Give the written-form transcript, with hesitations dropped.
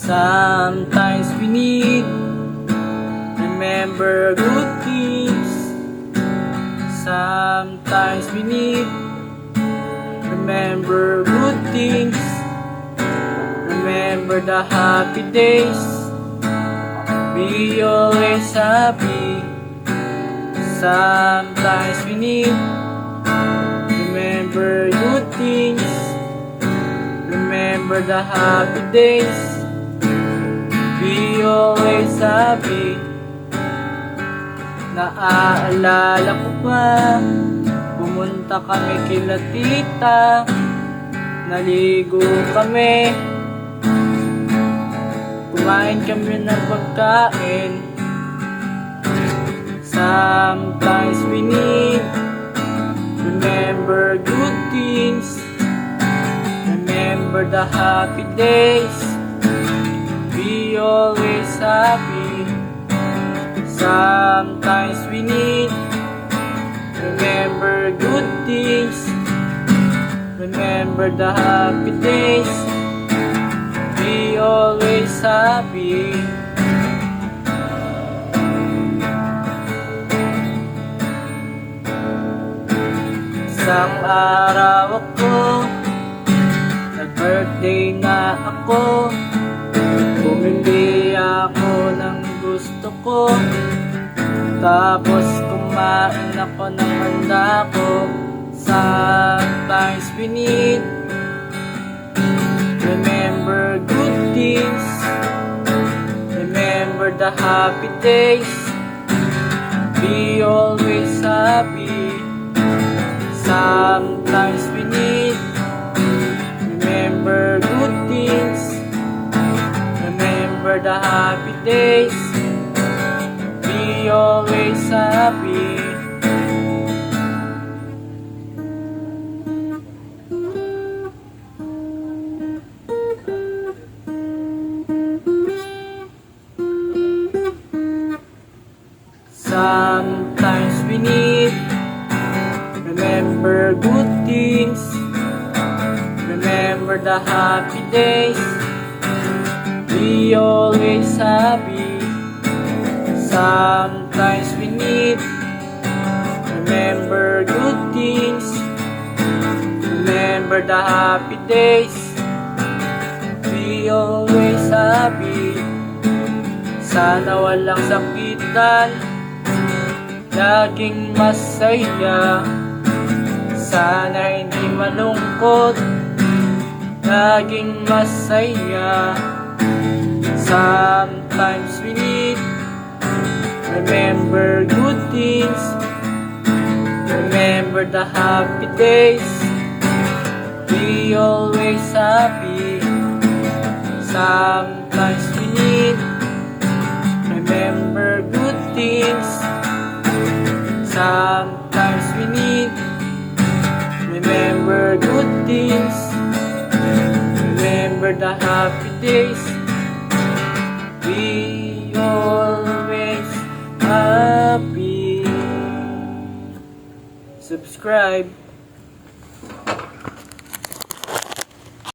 Sometimes we need remember good things. Sometimes we need remember good things. Remember the happy days. Be always happy. Sometimes we need remember good things. Remember the happy days. Be always happy. Naaalala ko pa, pumunta kami kila tita, naligo kami, kumain kami ng pagkain. Sometimes we need remember good things. Remember the happy days. Be always happy. Sometimes we need remember good things. Remember the happy days. Be always happy. Isang araw ako, nag-birthday na ako. Bumili ako ng gusto ko, tapos kumain ako ng handa ko. Sometimes we need remember good things. Remember the happy days. Be always happy. Sometimes we need remember good things. Remember the happy days. Be always happy. Sometimes we need remember good things. Remember the happy days. Be always happy. Sometimes we need remember good things. Remember the happy days. Be always happy. Sana walang sakitan, laging masaya. Sana hindi malungkot, laging masaya. Sometimes we need remember good things. Remember the happy days. Be always happy. Sometimes we need remember good things. Sometimes we need remember good things. Remember the happy days. Be always happy. Subscribe.